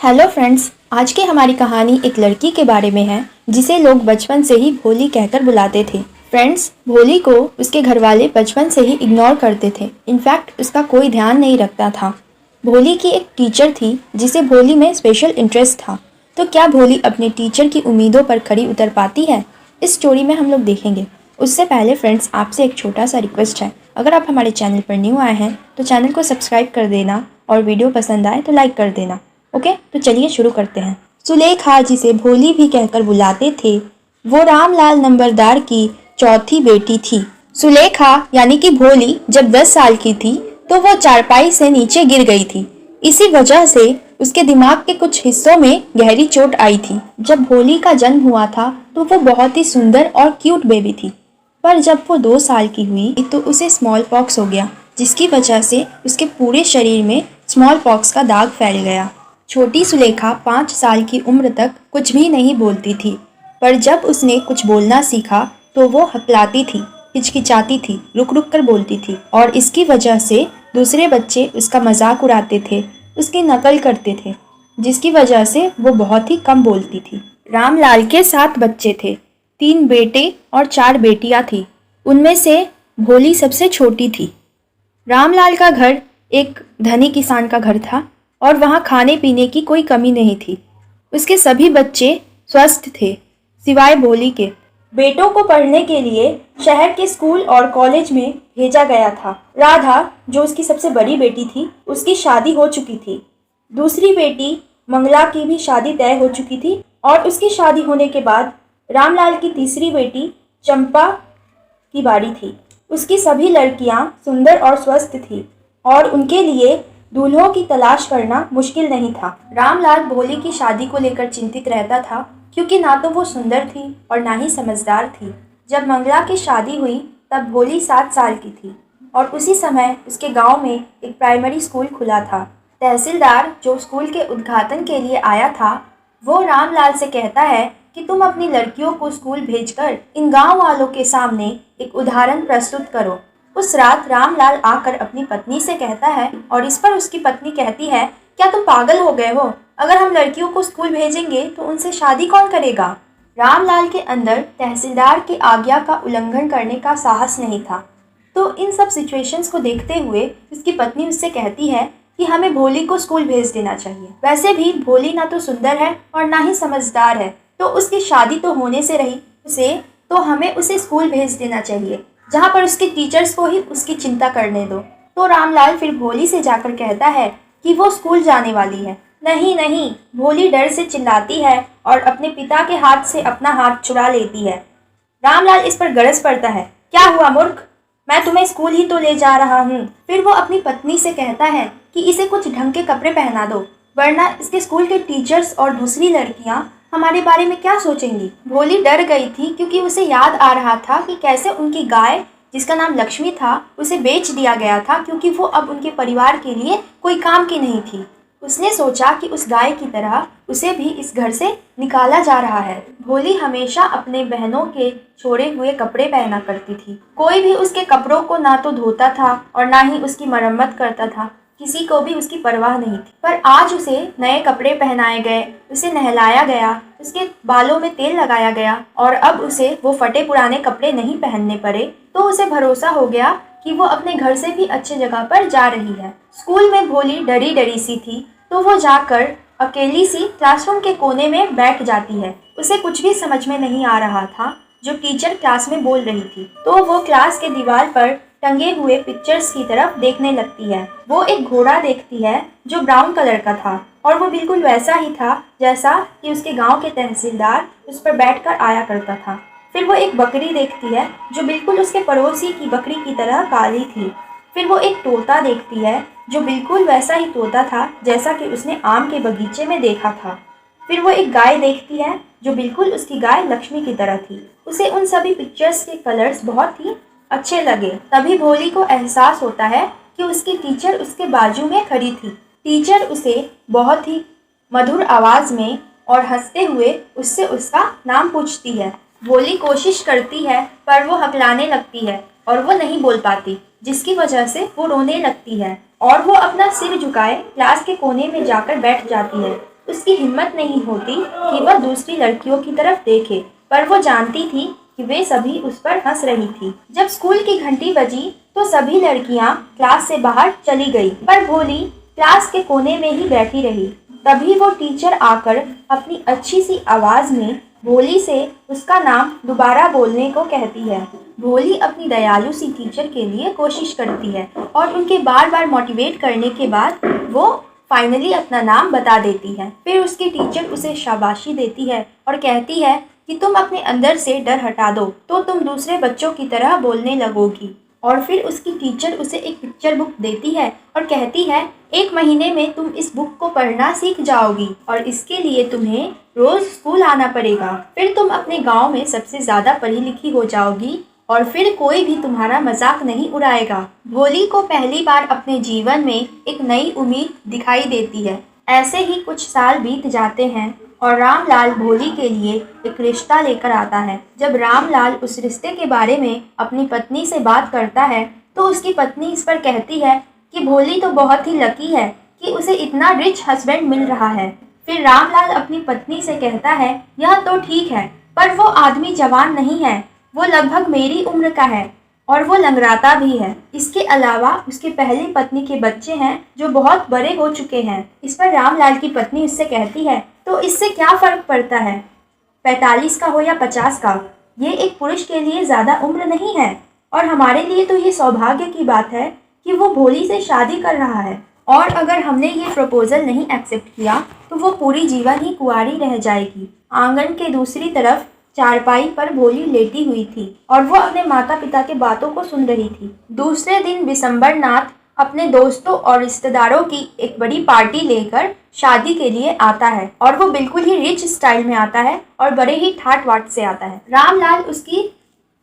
Hello friends, आज की हमारी कहानी एक लड़की के बारे में है जिसे लोग बचपन से ही भोली कहकर बुलाते थे। फ्रेंड्स, भोली को उसके घर वाले बचपन से ही इग्नोर करते थे। इनफैक्ट उसका कोई ध्यान नहीं रखता था। भोली की एक टीचर थी जिसे भोली में स्पेशल इंटरेस्ट था। तो क्या भोली अपने टीचर की उम्मीदों पर खरी उतर पाती है? इस स्टोरी में हम लोग देखेंगे। उससे पहले फ्रेंड्स, आपसे एक छोटा सा रिक्वेस्ट है। अगर आप हमारे चैनल पर न्यू आए हैं तो चैनल को सब्सक्राइब कर देना और वीडियो पसंद आए तो लाइक कर देना। ओके, तो चलिए शुरू करते हैं। सुलेखा, जिसे भोली भी कहकर बुलाते थे, वो रामलाल नंबरदार की चौथी बेटी थी। सुलेखा यानी कि भोली जब 10 साल की थी तो वो चारपाई से नीचे गिर गई थी। इसी वजह से उसके दिमाग के कुछ हिस्सों में गहरी चोट आई थी। जब भोली का जन्म हुआ था तो वो बहुत ही सुंदर और क्यूट बेबी थी, पर जब वो 2 साल की हुई तो उसे स्मॉल पॉक्स हो गया, जिसकी वजह से उसके पूरे शरीर में स्मॉल पॉक्स का दाग फैल गया। छोटी सुलेखा 5 साल की उम्र तक कुछ भी नहीं बोलती थी, पर जब उसने कुछ बोलना सीखा तो वो हकलाती थी, हिचकिचाती थी, रुक रुक कर बोलती थी और इसकी वजह से दूसरे बच्चे उसका मजाक उड़ाते थे, उसकी नकल करते थे, जिसकी वजह से वो बहुत ही कम बोलती थी। रामलाल के 7 बच्चे थे, 3 बेटे और 4 बेटियां थी। उनमें से भोली सबसे छोटी थी। रामलाल का घर एक धनी किसान का घर था और वहाँ खाने पीने की कोई कमी नहीं थी। उसके सभी बच्चे स्वस्थ थे, सिवाय भोली के। बेटों को पढ़ने के लिए शहर के स्कूल और कॉलेज में भेजा गया था। राधा, जो उसकी सबसे बड़ी बेटी थी, उसकी शादी हो चुकी थी। दूसरी बेटी मंगला की भी शादी तय हो चुकी थी और उसकी शादी होने के बाद रामलाल की तीसरी बेटी चंपा की बारी थी। उसकी सभी लड़कियां सुंदर और स्वस्थ थी और उनके लिए दूल्हों की तलाश करना मुश्किल नहीं था। रामलाल भोली की शादी को लेकर चिंतित रहता था, क्योंकि ना तो वो सुंदर थी और ना ही समझदार थी। जब मंगला की शादी हुई तब भोली 7 साल की थी और उसी समय उसके गांव में एक प्राइमरी स्कूल खुला था। तहसीलदार, जो स्कूल के उद्घाटन के लिए आया था, वो रामलाल से कहता है कि तुम अपनी लड़कियों को स्कूल भेजकर इन गांव वालों के सामने एक उदाहरण प्रस्तुत करो। उस रात रामलाल आकर अपनी पत्नी से कहता है और इस पर उसकी पत्नी कहती है, क्या तुम पागल हो गए हो? अगर हम लड़कियों को स्कूल भेजेंगे तो उनसे शादी कौन करेगा? रामलाल के अंदर तहसीलदार की आज्ञा का उल्लंघन करने का साहस नहीं था। तो इन सब सिचुएशंस को देखते हुए उसकी पत्नी उससे कहती है कि हमें भोली को स्कूल भेज देना चाहिए। वैसे भी भोली ना तो सुंदर है और ना ही समझदार है, तो उसकी शादी तो होने से रही तो हमें उसे स्कूल भेज देना चाहिए, जहाँ पर उसके टीचर्स को ही उसकी चिंता करने दो। तो रामलाल फिर भोली से जाकर कहता है कि वो स्कूल जाने वाली है। नहीं नहीं, भोली डर से चिल्लाती है और अपने पिता के हाथ से अपना हाथ छुड़ा लेती है। रामलाल इस पर गरज पड़ता है, क्या हुआ मूर्ख, मैं तुम्हें स्कूल ही तो ले जा रहा हूँ। फिर वो अपनी पत्नी से कहता है कि इसे कुछ ढंग के कपड़े पहना दो, वरना इसके स्कूल के टीचर्स और दूसरी लड़कियां हमारे बारे में क्या सोचेंगी। भोली डर गई थी, क्योंकि उसे याद आ रहा था कि कैसे उनकी गाय, जिसका नाम लक्ष्मी था, उसे बेच दिया गया था, क्योंकि वो अब उनके परिवार के लिए कोई काम की नहीं थी। उसने सोचा कि उस गाय की तरह उसे भी इस घर से निकाला जा रहा है। भोली हमेशा अपने बहनों के छोड़े हुए कपड़े पहना करती थी। कोई भी उसके कपड़ों को ना तो धोता था और ना ही उसकी मरम्मत करता था। किसी को भी उसकी परवाह नहीं थी। पर आज उसे नए कपड़े पहनाए गए, उसे नहलाया गया, उसके बालों में तेल लगाया गया और अब उसे वो फटे पुराने कपड़े नहीं पहनने पड़े। तो उसे भरोसा हो गया कि वो अपने घर से भी अच्छी जगह पर जा रही है। स्कूल में भोली डरी डरी सी थी, तो वो जाकर अकेली सी क्लासरूम के कोने में बैठ जाती है। उसे कुछ भी समझ में नहीं आ रहा था जो टीचर क्लास में बोल रही थी। तो वो क्लास के दीवार पर टंगे हुए पिक्चर्स की तरफ देखने लगती है। वो एक घोड़ा देखती है जो ब्राउन कलर का था और वो बिल्कुल वैसा ही था जैसा कि उसके गांव के तहसीलदार उस पर बैठकर आया करता था। फिर वो एक बकरी देखती है जो बिल्कुल उसके पड़ोसी की बकरी की तरह काली थी। फिर वो एक तोता देखती है जो बिल्कुल वैसा ही तोता था जैसा कि उसने आम के बगीचे में देखा था। फिर वो एक गाय देखती है जो बिल्कुल उसकी गाय लक्ष्मी की तरह थी। उसे उन सभी पिक्चर्स के कलर्स बहुत ही अच्छे लगे। तभी भोली को एहसास होता है कि उसकी टीचर उसके बाजू में खड़ी थी। टीचर उसे बहुत ही मधुर आवाज में और हंसते हुए उससे उसका नाम पूछती है। भोली कोशिश करती है पर वो हकलाने लगती है और वो नहीं बोल पाती, जिसकी वजह से वो रोने लगती है और वो अपना सिर झुकाए क्लास के कोने में जाकर बैठ जाती है। उसकी हिम्मत नहीं होती कि वह दूसरी लड़कियों की तरफ देखे, पर वो जानती थी कि वे सभी उस पर हंस रही थी। जब स्कूल की घंटी बजी तो सभी लड़कियां क्लास से बाहर चली गई, पर भोली क्लास के कोने में ही बैठी रही। तभी वो टीचर आकर अपनी अच्छी सी आवाज में भोली से उसका नाम दोबारा बोलने को कहती है। भोली अपनी दयालु सी टीचर के लिए कोशिश करती है और उनके बार बार मोटिवेट करने के बाद वो फाइनली अपना नाम बता देती है। फिर उसकी टीचर उसे शाबाशी देती है और कहती है कि तुम अपने अंदर से डर हटा दो तो तुम दूसरे बच्चों की तरह बोलने लगोगी। और फिर उसकी टीचर उसे एक पिक्चर बुक देती है और कहती है 1 महीने में तुम इस बुक को पढ़ना सीख जाओगी और इसके लिए तुम्हें रोज स्कूल आना पड़ेगा। फिर तुम अपने गांव में सबसे ज्यादा पढ़ी लिखी हो जाओगी और फिर कोई भी तुम्हारा मजाक नहीं उड़ाएगा। भोली को पहली बार अपने जीवन में एक नई उम्मीद दिखाई देती है। ऐसे ही कुछ साल बीत जाते हैं और रामलाल भोली के लिए एक रिश्ता लेकर आता है। जब रामलाल उस रिश्ते के बारे में अपनी पत्नी से बात करता है तो उसकी पत्नी इस पर कहती है कि भोली तो बहुत ही लकी है कि उसे इतना रिच हस्बैंड मिल रहा है। फिर रामलाल अपनी पत्नी से कहता है यह तो ठीक है, पर वो आदमी जवान नहीं है, वो लगभग मेरी उम्र का है और वो लंगड़ाता भी है। इसके अलावा उसके पहली पत्नी के बच्चे हैं जो बहुत बड़े हो चुके हैं। इस पर रामलाल की पत्नी उससे कहती है तो इससे क्या फर्क पड़ता है, 45 का हो या 50 का, ये एक पुरुष के लिए ज़्यादा उम्र नहीं है और हमारे लिए तो ये सौभाग्य की बात है कि वो भोली से शादी कर रहा है और अगर हमने ये प्रपोजल नहीं एक्सेप्ट किया तो वो पूरी जीवन ही कुंवारी रह जाएगी। आंगन के दूसरी तरफ चारपाई पर भोली लेटी हुई थी और वो अपने माता पिता के बातों को सुन रही थी। दूसरे दिन विशंबर नाथ अपने दोस्तों और रिश्तेदारों की एक बड़ी पार्टी लेकर शादी के लिए आता है और वो बिल्कुल ही रिच स्टाइल में आता है और बड़े ही ठाट बाट से आता है। रामलाल उसकी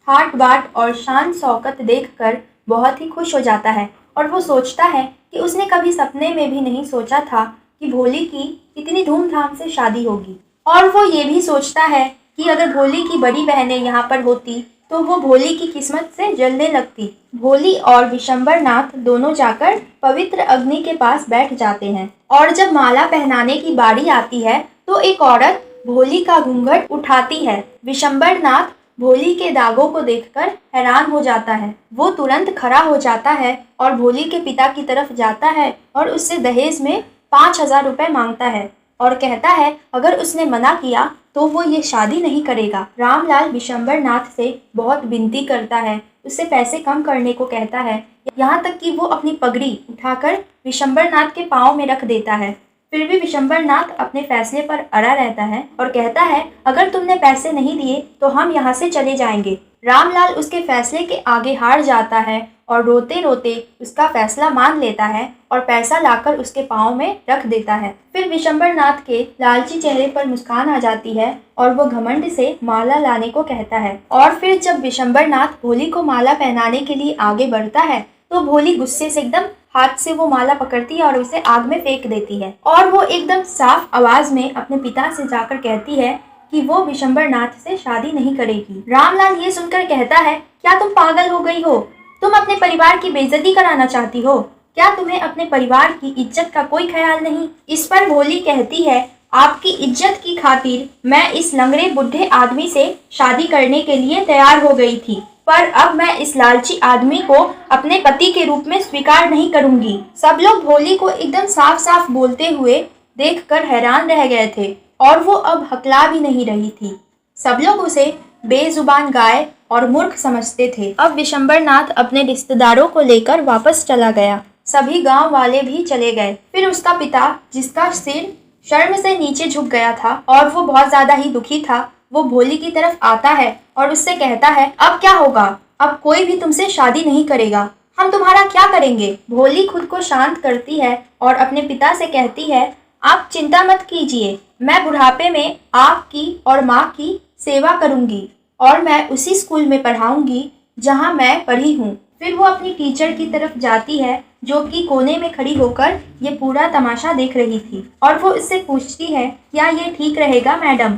ठाट बाट और शान शौकत देखकर बहुत ही खुश हो जाता है और वो सोचता है कि उसने कभी सपने में भी नहीं सोचा था कि भोली की इतनी धूमधाम से शादी होगी। और वो ये भी सोचता है कि अगर भोली की बड़ी बहनें यहाँ पर होती तो वो भोली की किस्मत से जलने लगती। भोली और विशंबर नाथ दोनों जाकर पवित्र अग्नि के पास बैठ जाते हैं और जब माला पहनाने की बारी आती है तो एक औरत भोली का घूंघट उठाती है। विशंबर नाथ भोली के दागों को देखकर हैरान हो जाता है। वो तुरंत खड़ा हो जाता है और भोली के पिता की तरफ जाता है और उससे दहेज में 5000 रुपए मांगता है और कहता है अगर उसने मना किया तो वो ये शादी नहीं करेगा। रामलाल विशंबर नाथ से बहुत विनती करता है, उससे पैसे कम करने को कहता है, यहाँ तक कि वो अपनी पगड़ी उठाकर विशंबर नाथ के पाँव में रख देता है। फिर भी विशंबर नाथ अपने फैसले पर अड़ा रहता है और कहता है अगर तुमने पैसे नहीं दिए तो हम यहाँ से चले जाएंगे। रामलाल उसके फैसले के आगे हार जाता है और रोते रोते उसका फैसला मान लेता है और पैसा लाकर उसके पाँव में रख देता है। फिर विशंबर नाथ के लालची चेहरे पर मुस्कान आ जाती है और वो घमंड से माला लाने को कहता है। और फिर जब विशंबर नाथ भोली को माला पहनाने के लिए आगे बढ़ता है तो भोली गुस्से से एकदम हाथ से वो माला पकड़ती है और उसे आग में फेंक देती है और वो एकदम साफ आवाज में अपने पिता से जाकर कहती है कि वो विशंबर नाथ से शादी नहीं करेगी। रामलाल ये सुनकर कहता है क्या तुम पागल हो गई हो, तुम अपने परिवार की बेइज्जती कराना चाहती हो, क्या तुम्हें अपने परिवार की इज्जत का कोई ख्याल नहीं। इस पर भोली कहती है आपकी इज्जत की खातिर मैं इस लंगड़े बुढ़े आदमी से शादी करने के लिए तैयार हो गई थी, पर अब मैं इस लालची आदमी को अपने पति के रूप में स्वीकार नहीं करूंगी। सब लोग भोली को एकदम साफ साफ बोलते हुए देखकर हैरान रह गए थे और वो अब हकला भी नहीं रही थी। सब लोग उसे बेजुबान गाय और मूर्ख समझते थे। अब विशंबर नाथ अपने रिश्तेदारों को लेकर वापस चला गया। सभी गांव वाले भी चले गए। फिर उसका पिता, जिसका सिर शर्म से नीचे झुक गया था और वो बहुत ज्यादा ही दुखी था, वो भोली की तरफ आता है और उससे कहता है अब क्या होगा, अब कोई भी तुमसे शादी नहीं करेगा, हम तुम्हारा क्या करेंगे। भोली खुद को शांत करती है और अपने पिता से कहती है आप चिंता मत कीजिए, मैं बुढ़ापे में आपकी और माँ की सेवा करूंगी और मैं उसी स्कूल में पढ़ाऊंगी जहाँ मैं पढ़ी हूँ। फिर वो अपनी टीचर की तरफ जाती है जो कि कोने में खड़ी होकर ये पूरा तमाशा देख रही थी और वो इससे पूछती है क्या ये ठीक रहेगा मैडम।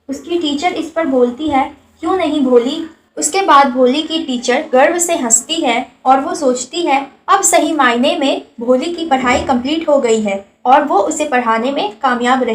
उसकी टीचर इस पर बोलती है क्यों नहीं भोली। उसके बाद भोली की टीचर गर्व से हंसती है और वो सोचती है अब सही मायने में भोली की पढ़ाई कंप्लीट हो गई है और वो उसे पढ़ाने में कामयाब रही।